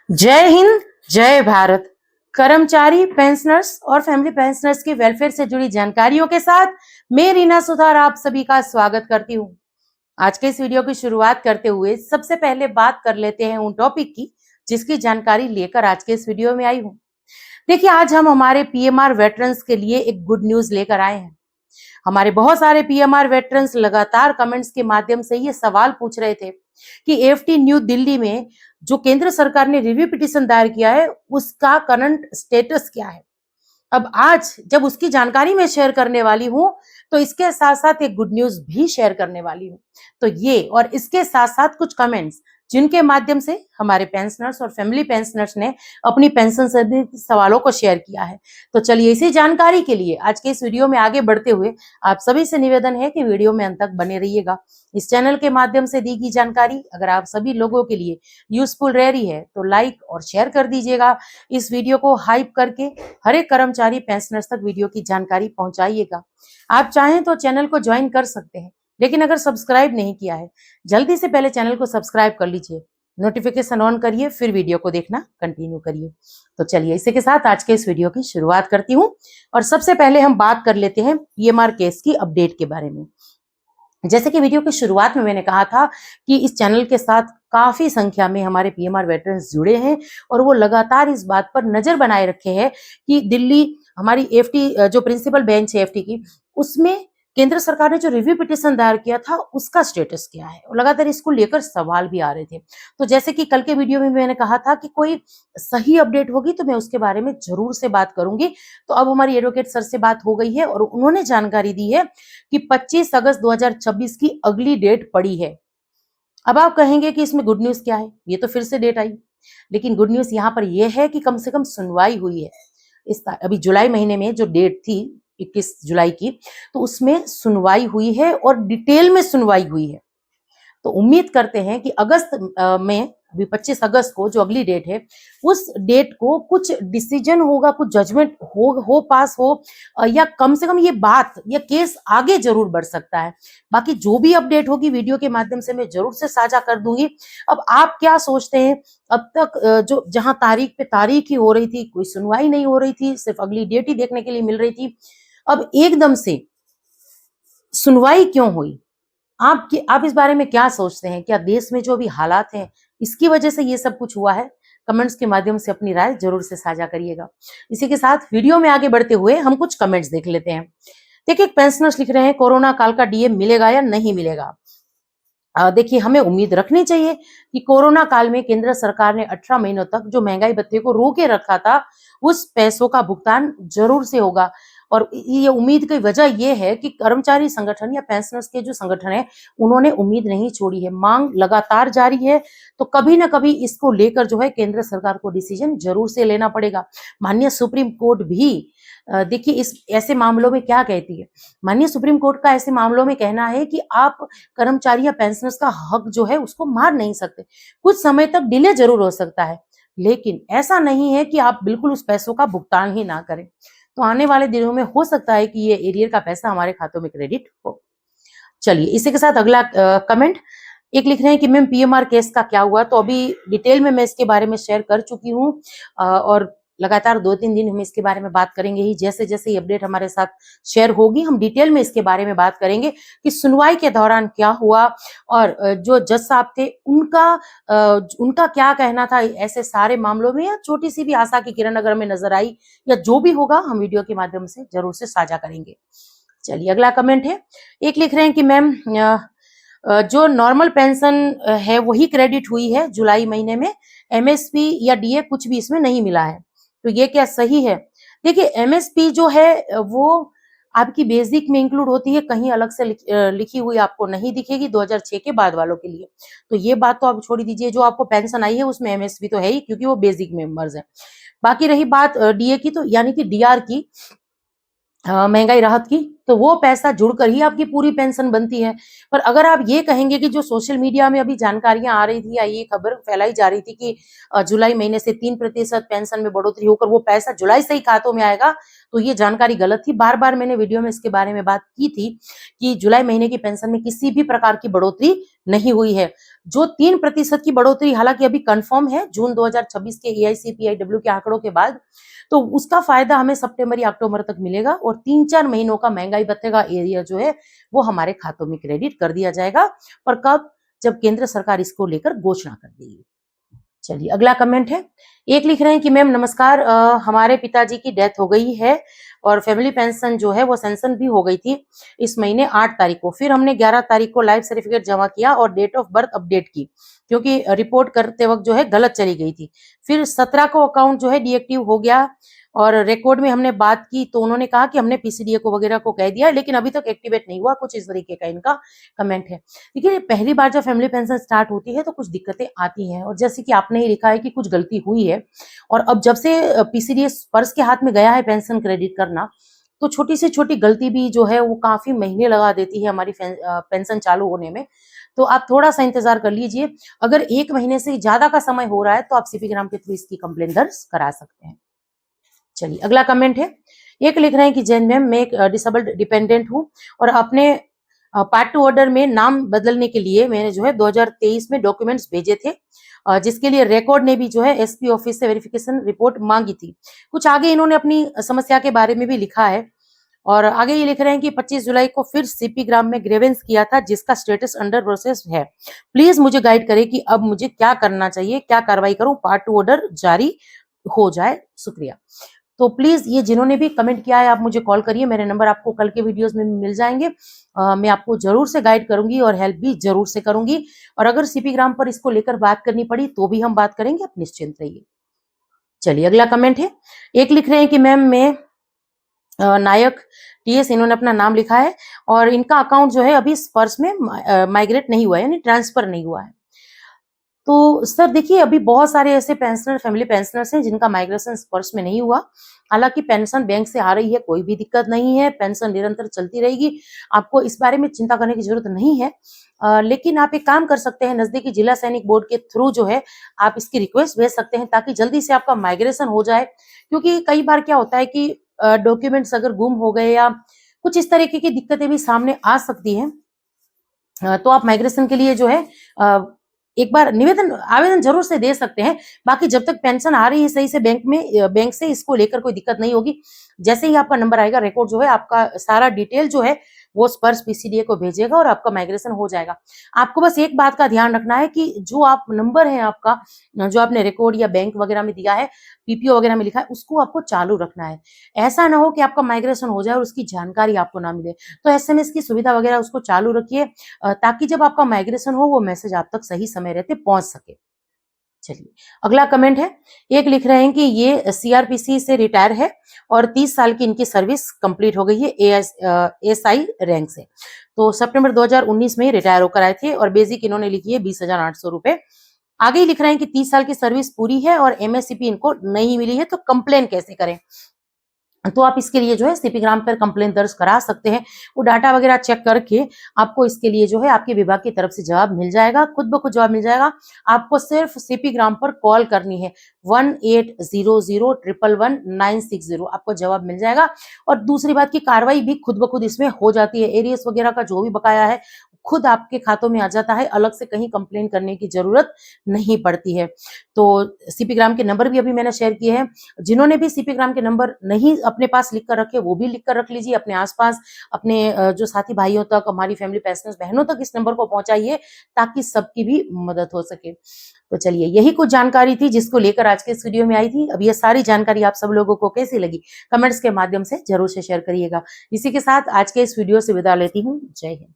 जय हिंद, जय भारत। कर्मचारी पेंशनर्स और फैमिली पेंशनर्स के वेलफेयर से जुड़ी जानकारियों के साथ मैं रीना सुथार आप सभी का स्वागत करती हूँ। आज के इस वीडियो की शुरुआत करते हुए सबसे पहले बात कर लेते हैं उन टॉपिक की जिसकी जानकारी लेकर आज के इस वीडियो में आई हूँ। देखिए, आज हम हमारे पीएमआर वेटरन्स के लिए एक गुड न्यूज लेकर आए हैं। हमारे बहुत सारे पीएमआर वेटरन्स लगातार कमेंट्स के माध्यम से ये सवाल पूछ रहे थे कि एएफटी न्यू दिल्ली में जो केंद्र सरकार ने रिव्यू पिटीशन दायर किया है उसका करंट स्टेटस क्या है। अब आज जब उसकी जानकारी मैं शेयर करने वाली हूं तो इसके साथ साथ एक गुड न्यूज भी शेयर करने वाली हूं। तो ये और इसके साथ साथ कुछ कमेंट्स जिनके माध्यम से हमारे पेंशनर्स और फैमिली पेंशनर्स ने अपनी पेंशन संबंधित सवालों को शेयर किया है। तो चलिए, इसी जानकारी के लिए आज के इस वीडियो में आगे बढ़ते हुए आप सभी से निवेदन है कि वीडियो में अंत तक बने रहिएगा। इस चैनल के माध्यम से दी गई जानकारी अगर आप सभी लोगों के लिए यूजफुल रह रही है तो लाइक और शेयर कर दीजिएगा। इस वीडियो को हाइप करके हर एक कर्मचारी पेंशनर्स तक वीडियो की जानकारी पहुंचाइएगा। आप चाहें तो चैनल को ज्वाइन कर सकते हैं, लेकिन अगर सब्सक्राइब नहीं किया है जल्दी से पहले चैनल को सब्सक्राइब कर लीजिए, नोटिफिकेशन ऑन करिए, फिर वीडियो को देखना कंटिन्यू करिए। तो चलिए, इसी के साथ आज के इस वीडियो की शुरुआत करती हूँ और सबसे पहले हम बात कर लेते हैं पीएमआर केस की अपडेट के बारे में। जैसे कि वीडियो की शुरुआत में मैंने कहा था कि इस चैनल के साथ काफी संख्या में हमारे पीएमआर वेटरन्स जुड़े हैं और वो लगातार इस बात पर नजर बनाए रखे हैं कि दिल्ली हमारी एएफटी जो प्रिंसिपल बेंच है एएफटी की, उसमें केंद्र सरकार ने जो रिव्यू पिटीशन दायर किया था उसका स्टेटस क्या है और लगातार इसको लेकर सवाल भी आ रहे थे। तो जैसे कि कल के वीडियो में मैंने कहा था कि कोई सही अपडेट होगी तो मैं उसके बारे में जरूर से बात करूंगी। तो अब हमारी एडवोकेट सर से बात हो गई है और उन्होंने जानकारी दी है कि 25 अगस्त 2026 की अगली डेट पड़ी है। अब आप कहेंगे कि इसमें गुड न्यूज क्या है, ये तो फिर से डेट आई, लेकिन गुड न्यूज यहाँ पर यह है कि कम से कम सुनवाई हुई है। अभी जुलाई महीने में जो डेट थी 21 जुलाई की, तो उसमें सुनवाई हुई है और डिटेल में सुनवाई हुई है। तो उम्मीद करते हैं कि अगस्त में अभी 25 अगस्त को जो अगली डेट है उस डेट को कुछ डिसीजन होगा, कुछ जजमेंट हो पास हो या कम से कम ये बात या केस आगे जरूर बढ़ सकता है। बाकी जो भी अपडेट होगी वीडियो के माध्यम से मैं जरूर से साझा कर दूंगी। अब आप क्या सोचते हैं? अब तक जो जहां तारीख पे तारीख ही हो रही थी, कोई सुनवाई नहीं हो रही थी, सिर्फ अगली डेट ही देखने के लिए मिल रही थी, अब एकदम से सुनवाई क्यों हुई? आप इस बारे में क्या सोचते हैं? क्या देश में जो अभी हालात हैं इसकी वजह से ये सब कुछ हुआ है? कमेंट्स के माध्यम से अपनी राय जरूर से साझा करिएगा। इसी के साथ वीडियो में आगे बढ़ते हुए हम कुछ कमेंट्स देख लेते हैं। देखिए, पेंशनर्स लिख रहे हैं कोरोना काल का डीए मिलेगा या नहीं मिलेगा। देखिए, हमें उम्मीद रखनी चाहिए कि कोरोना काल में केंद्र सरकार ने 18 महीनों तक जो महंगाई भत्ते को रोके रखा था उस पैसों का भुगतान जरूर से होगा। और ये उम्मीद की वजह यह है कि कर्मचारी संगठन या पेंशनर्स के जो संगठन है उन्होंने उम्मीद नहीं छोड़ी है, मांग लगातार जारी है। तो कभी ना कभी इसको लेकर जो है केंद्र सरकार को डिसीजन जरूर से लेना पड़ेगा। माननीय सुप्रीम कोर्ट भी देखिए इस ऐसे मामलों में क्या कहती है। माननीय सुप्रीम कोर्ट का ऐसे मामलों में कहना है कि आप कर्मचारी या पेंशनर्स का हक जो है उसको मार नहीं सकते, कुछ समय तक डिले जरूर हो सकता है, लेकिन ऐसा नहीं है कि आप बिल्कुल उस पैसों का भुगतान ही ना करें। तो आने वाले दिनों में हो सकता है कि ये एरियर का पैसा हमारे खातों में क्रेडिट हो। चलिए, इसी के साथ अगला कमेंट एक लिख रहे हैं कि मैम पीएमआर केस का क्या हुआ। तो अभी डिटेल में मैं इसके बारे में शेयर कर चुकी हूँ और लगातार 2-3 दिन हम इसके बारे में बात करेंगे ही। जैसे जैसे ये अपडेट हमारे साथ शेयर होगी हम डिटेल में इसके बारे में बात करेंगे कि सुनवाई के दौरान क्या हुआ और जो जज साहब थे उनका क्या कहना था ऐसे सारे मामलों में, या छोटी सी भी आशा की किरण अगर हमें नजर आई या जो भी होगा हम वीडियो के माध्यम से जरूर से साझा करेंगे। चलिए, अगला कमेंट है, एक लिख रहे हैं कि मैम जो नॉर्मल पेंशन है वही क्रेडिट हुई है जुलाई महीने में, एमएसपी या डीए कुछ भी इसमें नहीं मिला है, तो ये क्या सही है? देखिए, एमएसपी जो है वो आपकी बेसिक में इंक्लूड होती है, कहीं अलग से लिखी हुई आपको नहीं दिखेगी 2006 के बाद वालों के लिए। तो ये बात तो आप छोड़ दीजिए, जो आपको पेंशन आई है उसमें एमएसपी तो है ही क्योंकि वो बेसिक मेंबर्स है। बाकी रही बात डीए की, तो यानी कि डीआर की, महंगाई राहत की, तो वो पैसा जुड़कर ही आपकी पूरी पेंशन बनती है। पर अगर आप ये कहेंगे कि जो सोशल मीडिया में अभी जानकारियां आ रही थी या ये खबर फैलाई जा रही थी कि जुलाई महीने से 3% पेंशन में बढ़ोतरी होकर वो पैसा जुलाई से ही खातों में आएगा, तो ये जानकारी गलत थी। बार बार मैंने वीडियो में इसके बारे में बात की थी कि जुलाई महीने की पेंशन में किसी भी प्रकार की बढ़ोतरी नहीं हुई है। जो 3% की बढ़ोतरी हालांकि अभी कंफर्म है जून 2026 के AICPIW के आंकड़ों के बाद, तो उसका फायदा हमें सितंबर या अक्टूबर तक मिलेगा और 3-4 महीनों का महंगाई भत्ते का एरिया जो है वो हमारे खातों में क्रेडिट कर दिया जाएगा। पर कब? जब केंद्र सरकार इसको लेकर घोषणा कर देगी। चलिए अगला कमेंट है। एक लिख रहे हैं कि मैम नमस्कार, हमारे पिताजी की डेथ हो गई है और फैमिली पेंशन जो है वो सैंक्शन भी हो गई थी इस महीने 8 तारीख को। फिर हमने 11 तारीख को लाइफ सर्टिफिकेट जमा किया और डेट ऑफ बर्थ अपडेट की क्योंकि रिपोर्ट करते वक्त जो है गलत चली गई थी। फिर 17 को अकाउंट जो है डीएक्टिव हो गया और रिकॉर्ड में हमने बात की तो उन्होंने कहा कि हमने पीसीडीए को वगैरह को कह दिया लेकिन अभी तक एक्टिवेट नहीं हुआ, कुछ इस तरीके का इनका कमेंट है। देखिए पहली बार जब फैमिली पेंशन स्टार्ट होती है तो कुछ दिक्कतें आती हैं और जैसे कि आपने ही लिखा है कि कुछ गलती हुई है और अब जब से पीसीडीए पर्स के हाथ में गया है पेंशन क्रेडिट करना, तो छोटी से छोटी गलती भी जो है वो काफी महीने लगा देती है हमारी पेंशन चालू होने में। तो आप थोड़ा सा इंतजार कर लीजिए। अगर 1 महीने से ज्यादा का समय हो रहा है तो आप सीपी ग्राम के थ्रू इसकी कंप्लेन दर्ज करा सकते हैं। चलिए अगला कमेंट है। एक लिख रहे हैं कि जैन मैम मैं एक डिसेबल्ड डिपेंडेंट हूँ और अपने पार्ट 2 ऑर्डर में नाम बदलने के लिए मैंने जो है 2023 में डॉक्यूमेंट्स भेजे थे, जिसके लिए रिकॉर्ड ने भी जो है एसपी ऑफिस से वेरिफिकेशन रिपोर्ट मांगी थी। कुछ आगे इन्होंने अपनी समस्या के बारे में भी लिखा है और आगे ये लिख रहे हैं कि 25 जुलाई को फिर सीपी ग्राम में ग्रेवेंस किया था जिसका स्टेटस अंडर प्रोसेस है। प्लीज मुझे गाइड करें कि अब मुझे क्या करना चाहिए, क्या कार्रवाई करूं, पार्ट 2 ऑर्डर जारी हो जाए। शुक्रिया। तो प्लीज ये जिन्होंने भी कमेंट किया है आप मुझे कॉल करिए, मेरे नंबर आपको कल के वीडियोस में मिल जाएंगे। मैं आपको जरूर से गाइड करूंगी और हेल्प भी जरूर से करूंगी और अगर सीपी ग्राम पर इसको लेकर बात करनी पड़ी तो भी हम बात करेंगे, आप निश्चिंत रहिए। चलिए अगला कमेंट है। एक लिख रहे हैं कि मैम मैं नायक टीएस, इन्होंने अपना नाम लिखा है और इनका अकाउंट जो है अभी स्पर्श में माइग्रेट नहीं हुआ है यानी ट्रांसफर नहीं हुआ है। तो सर देखिए अभी बहुत सारे ऐसे पेंशनर फैमिली पेंशनर्स हैं जिनका माइग्रेशन स्पर्श में नहीं हुआ। हालांकि पेंशन बैंक से आ रही है, कोई भी दिक्कत नहीं है, पेंशन निरंतर चलती रहेगी, आपको इस बारे में चिंता करने की जरूरत नहीं है। लेकिन आप एक काम कर सकते हैं, नजदीकी जिला सैनिक बोर्ड के थ्रू जो है आप इसकी रिक्वेस्ट भेज सकते हैं ताकि जल्दी से आपका माइग्रेशन हो जाए। क्योंकि कई बार क्या होता है कि डॉक्यूमेंट्स अगर गुम हो गए या कुछ इस तरीके की दिक्कतें भी सामने आ सकती हैं, तो आप माइग्रेशन के लिए जो है एक बार आवेदन जरूर से दे सकते हैं। बाकी जब तक पेंशन आ रही है सही से बैंक से इसको लेकर कोई दिक्कत नहीं होगी। जैसे ही आपका नंबर आएगा रिकॉर्ड जो है आपका सारा डिटेल जो है वो स्पर्श पीसीडीए को भेजेगा और आपका माइग्रेशन हो जाएगा। आपको बस एक बात का ध्यान रखना है कि जो आप नंबर है आपका, जो आपने रिकॉर्ड या बैंक वगैरह में दिया है, पीपीओ वगैरह में लिखा है, उसको आपको चालू रखना है। ऐसा ना हो कि आपका माइग्रेशन हो जाए और उसकी जानकारी आपको ना मिले। तो एसएमएस की सुविधा वगैरह उसको चालू रखिए ताकि जब आपका माइग्रेशन हो वो मैसेज आप तक सही समय रहते पहुंच सके। चलिए अगला कमेंट है। एक लिख रहे हैं कि ये सीआरपीसी से रिटायर है और 30 साल की इनकी सर्विस कंप्लीट हो गई है एएसआई रैंक से। तो सितंबर 2019 में ही रिटायर होकर आए थे और बेसिक इन्होंने लिखी है 20,800 रुपए। आगे ही लिख रहे हैं कि 30 साल की सर्विस पूरी है और एमएससीपी इनको नहीं मिली है, तो कंप्लेन कैसे करें। तो आप इसके लिए जो है सीपी ग्राम पर कंप्लेन दर्ज करा सकते हैं। वो डाटा वगैरह चेक करके आपको इसके लिए जो है आपके विभाग की तरफ से जवाब मिल जाएगा, खुद ब खुद जवाब मिल जाएगा। आपको सिर्फ सीपी ग्राम पर कॉल करनी है 1800111960, आपको जवाब मिल जाएगा। और दूसरी बात की कार्रवाई भी खुद ब खुद इसमें हो जाती है। एरियस वगैरह का जो भी बकाया है खुद आपके खातों में आ जाता है, अलग से कहीं कंप्लेन करने की जरूरत नहीं पड़ती है। तो सीपी ग्राम के नंबर भी अभी मैंने शेयर किए हैं। जिन्होंने भी सीपी ग्राम के नंबर नहीं अपने पास लिख कर रखे वो भी लिख कर रख लीजिए अपने आसपास, अपने जो साथी भाइयों तक, हमारी फैमिली पेंशनर्स बहनों तक इस नंबर को पहुंचाइए ताकि सबकी भी मदद हो सके। तो चलिए यही कुछ जानकारी थी जिसको लेकर आज के इस वीडियो में आई थी। अब यह सारी जानकारी आप सब लोगों को कैसी लगी कमेंट्स के माध्यम से जरूर से शेयर करिएगा। इसी के साथ आज के इस वीडियो से विदा लेती हूँ। जय हिंद।